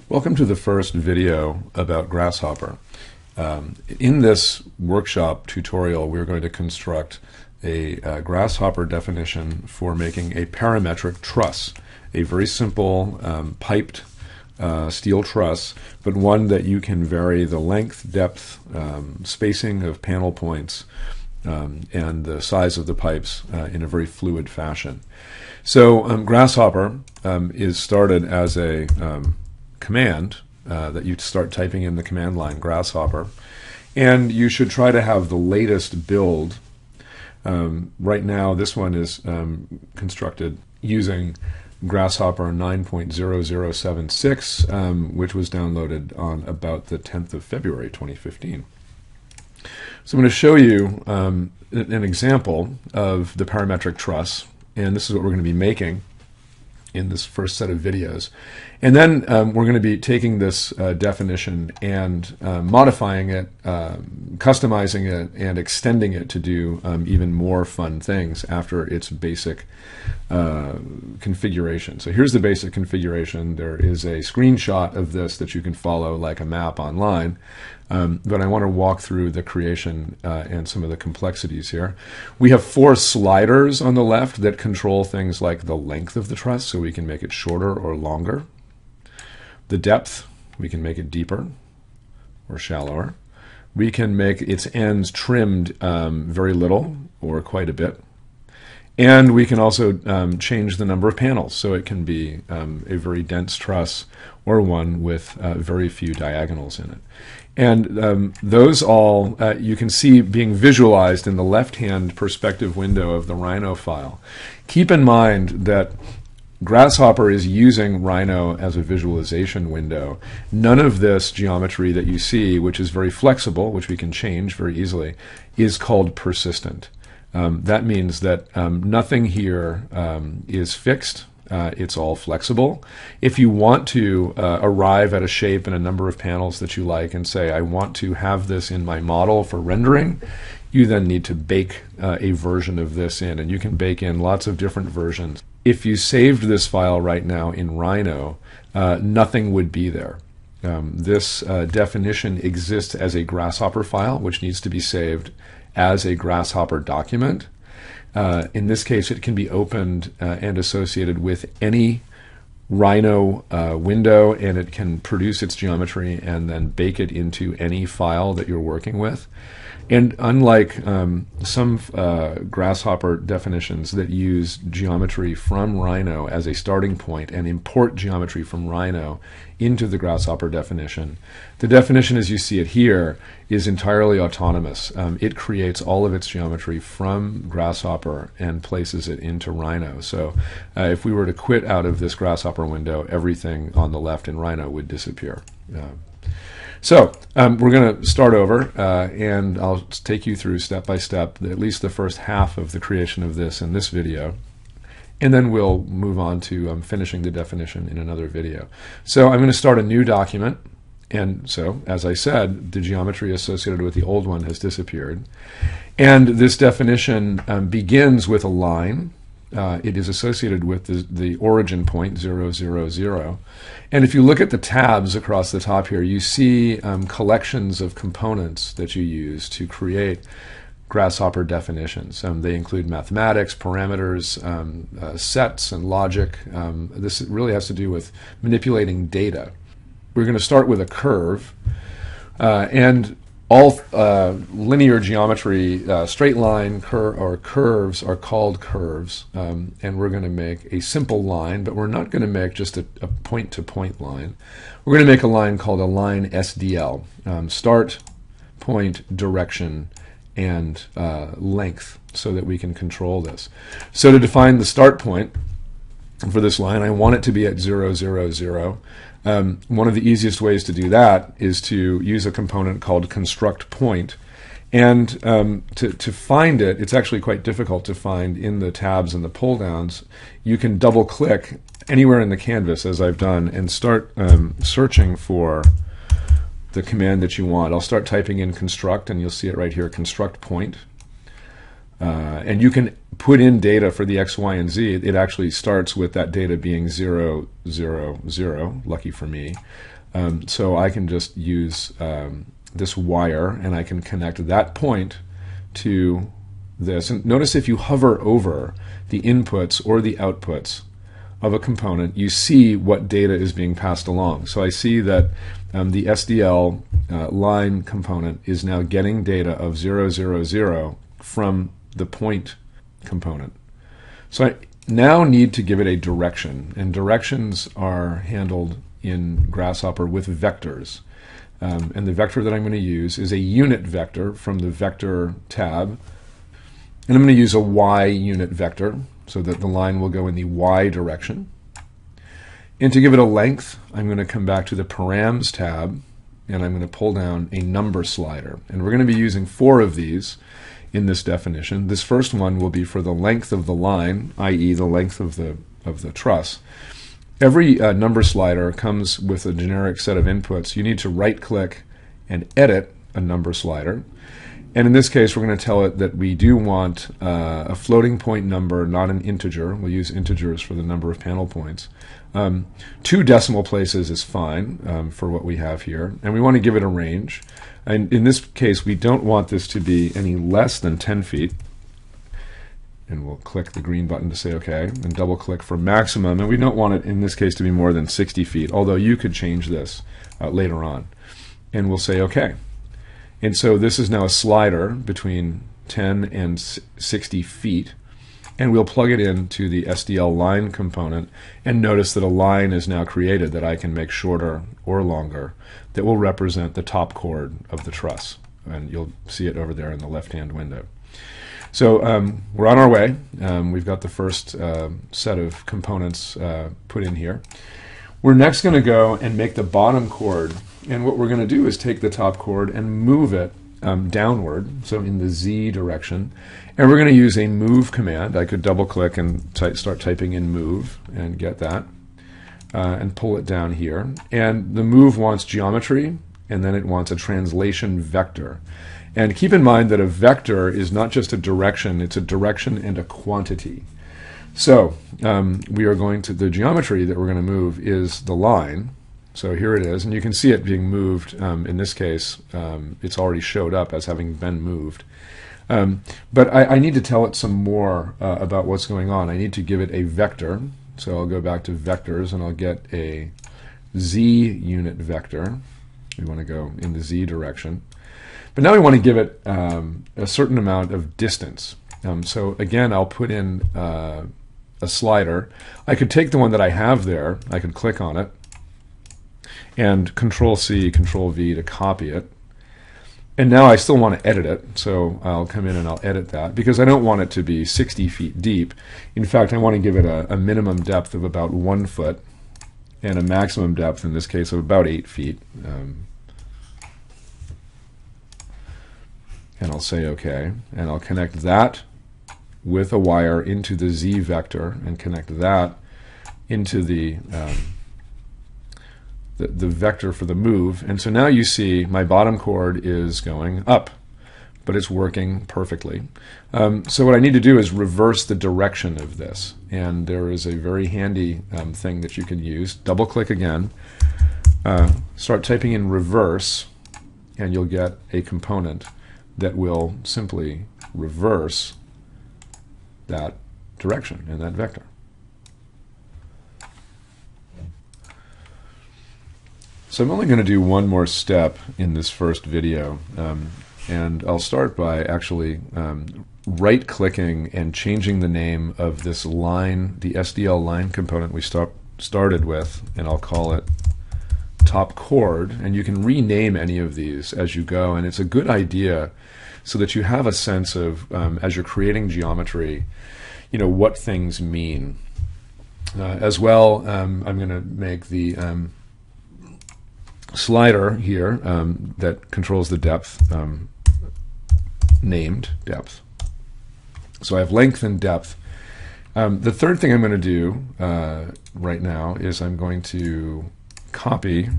Welcome to the first video about Grasshopper. In this workshop tutorial, we're going to construct a Grasshopper definition for making a parametric truss, a very simple piped steel truss, but one that you can vary the length, depth, spacing of panel points, and the size of the pipes in a very fluid fashion. So Grasshopper is started as a command that you start typing in the command line Grasshopper, and you should try to have the latest build. Right now this one is constructed using Grasshopper 9.0076, which was downloaded on about the 10th of February 2015. So I'm going to show you an example of the parametric truss, and this is what we're going to be making in this first set of videos. And then we're going to be taking this definition and modifying it, customizing it, and extending it to do even more fun things after its basic configuration. So here's the basic configuration. There is a screenshot of this that you can follow like a map online. But I want to walk through the creation and some of the complexities here. We have 4 sliders on the left that control things like the length of the truss, so we can make it shorter or longer. The depth, we can make it deeper or shallower. We can make its ends trimmed very little or quite a bit. And we can also change the number of panels, so it can be a very dense truss or one with very few diagonals in it. And those all you can see being visualized in the left-hand perspective window of the Rhino file. Keep in mind that Grasshopper is using Rhino as a visualization window. None of this geometry that you see, which is very flexible, which we can change very easily, is called persistent. That means that nothing here is fixed. It's all flexible. If you want to arrive at a shape and a number of panels that you like and say, I want to have this in my model for rendering, you then need to bake a version of this in, and you can bake in lots of different versions. If you saved this file right now in Rhino, nothing would be there. This definition exists as a Grasshopper file, which needs to be saved as a Grasshopper document. In this case, it can be opened and associated with any Rhino window, and it can produce its geometry and then bake it into any file that you're working with. And unlike some Grasshopper definitions that use geometry from Rhino as a starting point and import geometry from Rhino into the Grasshopper definition, the definition as you see it here is entirely autonomous. It creates all of its geometry from Grasshopper and places it into Rhino. So if we were to quit out of this Grasshopper window, everything on the left in Rhino would disappear. So we're going to start over, and I'll take you through step by step at least the first half of the creation of this in this video, and then we'll move on to finishing the definition in another video. So I'm going to start a new document, and so as I said, the geometry associated with the old one has disappeared, and this definition begins with a line. It is associated with the origin point 0, 0, 0. And if you look at the tabs across the top here, you see collections of components that you use to create Grasshopper definitions. They include mathematics, parameters, sets, and logic. This really has to do with manipulating data. We're going to start with a curve, and all linear geometry, straight line or curves are called curves, and we're going to make a simple line, but we're not going to make just a point-to-point line. We're going to make a line called a line SDL, start, point, direction, and length, so that we can control this. So to define the start point for this line, I want it to be at 0, 0, 0. One of the easiest ways to do that is to use a component called construct point. And to find it, it's actually quite difficult to find in the tabs and the pull downs. You can double click anywhere in the canvas, as I've done, and start searching for the command that you want. I'll start typing in construct, and you'll see it right here, construct point. And you can put in data for the X, Y, and Z. It actually starts with that data being 0, 0, 0, lucky for me. So I can just use this wire, and I can connect that point to this. And notice if you hover over the inputs or the outputs of a component, you see what data is being passed along. So I see that the SDL line component is now getting data of 0, 0, 0 from the point component. So I now need to give it a direction, and directions are handled in Grasshopper with vectors. And the vector that I'm going to use is a unit vector from the vector tab. And I'm going to use a Y unit vector so that the line will go in the Y direction. And to give it a length, I'm going to come back to the params tab, and I'm going to pull down a number slider. And we're going to be using 4 of these in this definition. This first one will be for the length of the line, i.e. the length of the truss. Every number slider comes with a generic set of inputs. You need to right-click and edit a number slider. And in this case, we're going to tell it that we do want a floating point number, not an integer. We'll use integers for the number of panel points. 2 decimal places is fine for what we have here. And we want to give it a range. And in this case, we don't want this to be any less than 10 feet. And we'll click the green button to say OK, and double click for maximum. And we don't want it in this case to be more than 60 feet, although you could change this later on. And we'll say OK. And so this is now a slider between 10 and 60 feet. And we'll plug it into the SDL line component, and notice that a line is now created that I can make shorter or longer that will represent the top chord of the truss. And you'll see it over there in the left-hand window. So we're on our way. We've got the first set of components put in here. We're next going to go and make the bottom chord. And what we're going to do is take the top chord and move it downward, so in the Z direction. And we're going to use a move command. I could double click and start typing in move and get that and pull it down here. And the move wants geometry, and then it wants a translation vector. And keep in mind that a vector is not just a direction, it's a direction and a quantity. So we are going to, the geometry that we're going to move is the line. So here it is, and you can see it being moved. In this case, it's already showed up as having been moved. But I need to tell it some more about what's going on. I need to give it a vector. So I'll go back to vectors, and I'll get a Z unit vector. We want to go in the Z direction. But now we want to give it a certain amount of distance. So again, I'll put in a slider. I could take the one that I have there. I could click on it and Control-C, Control-V to copy it. And now I still want to edit it, so I'll come in and I'll edit that, because I don't want it to be 60 feet deep. In fact, I want to give it a minimum depth of about 1 foot and a maximum depth, in this case, of about 8 feet. And I'll say OK, and I'll connect that with a wire into the Z vector and connect that into the vector for the move. And so now you see my bottom chord is going up, but it's working perfectly. So what I need to do is reverse the direction of this. And there is a very handy thing that you can use. Double click again, start typing in reverse, and you'll get a component that will simply reverse that direction and that vector. So I'm only going to do one more step in this first video, and I'll start by actually right-clicking and changing the name of this line, the SDL line component we started with, and I'll call it top chord. And you can rename any of these as you go, and it's a good idea so that you have a sense of, as you're creating geometry, you know, what things mean. As well, I'm going to make the slider here that controls the depth, named depth. So I have length and depth. The third thing I'm going to do right now is I'm going to copy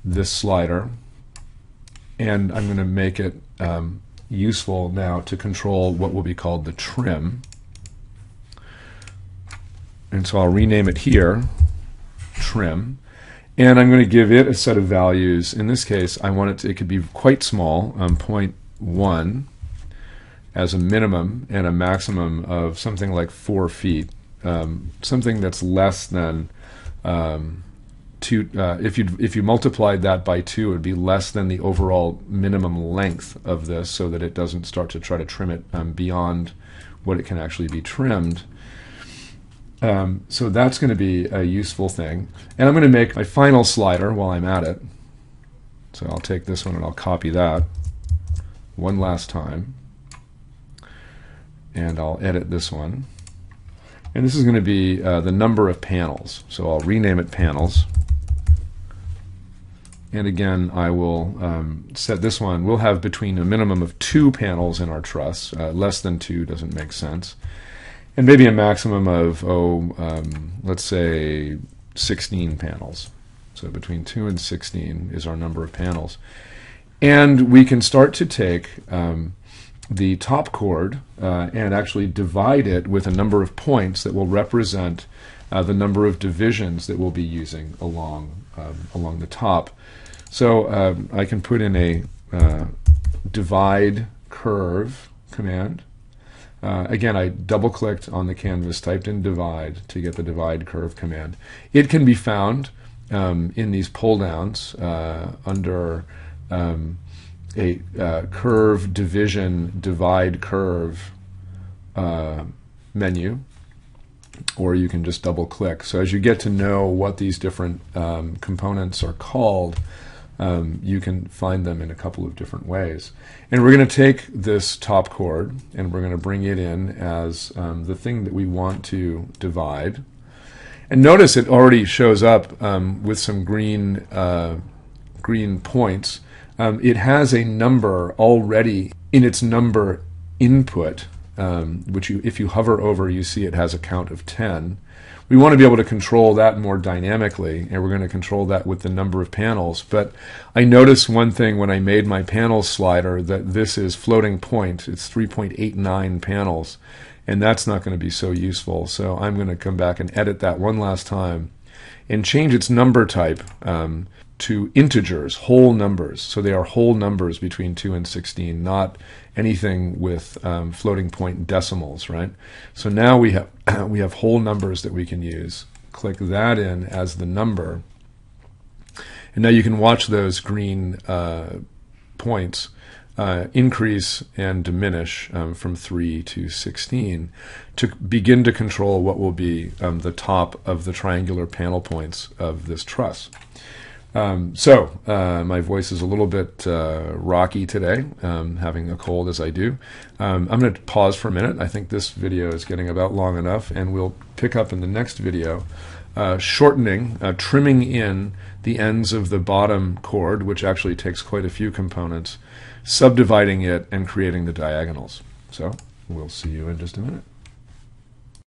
this slider, and I'm going to make it useful now to control what will be called the trim. And so I'll rename it here, trim. And I'm going to give it a set of values. In this case, I want it could be quite small, 0.1 as a minimum, and a maximum of something like 4 feet. Something that's less than 2. If you multiplied that by 2, it would be less than the overall minimum length of this, so that it doesn't start to try to trim it beyond what it can actually be trimmed. So that's going to be a useful thing. And I'm going to make my final slider while I'm at it. So I'll take this one and I'll copy that one last time. And I'll edit this one. And this is going to be the number of panels. So I'll rename it panels. And again, I will set this one. We'll have between a minimum of 2 panels in our truss. Less than 2 doesn't make sense. And maybe a maximum of, let's say 16 panels. So between 2 and 16 is our number of panels. And we can start to take the top chord and actually divide it with a number of points that will represent the number of divisions that we'll be using along the top. So I can put in a divide curve command. Again, I double-clicked on the canvas, typed in divide to get the divide curve command. It can be found in these pull-downs under a curve, division, divide curve menu, or you can just double-click. So as you get to know what these different components are called, you can find them in a couple of different ways. And we're going to take this top chord and we're going to bring it in as the thing that we want to divide. And notice it already shows up with some green points. It has a number already in its number input, which if you hover over, you see it has a count of 10. We want to be able to control that more dynamically, and we're going to control that with the number of panels. But I noticed one thing when I made my panel slider, that this is floating point. It's 3.89 panels, and that's not going to be so useful. So I'm going to come back and edit that one last time and change its number type to integers, whole numbers. So they are whole numbers between 2 and 16, not anything with floating point decimals, right? So now we have whole numbers that we can use. Click that in as the number. And now you can watch those green points increase and diminish from 3 to 16 to begin to control what will be the top of the triangular panel points of this truss. My voice is a little bit rocky today, having a cold as I do. I'm going to pause for a minute. I think this video is getting about long enough, and we'll pick up in the next video, shortening, trimming in the ends of the bottom chord, which actually takes quite a few components, subdividing it, and creating the diagonals. So we'll see you in just a minute.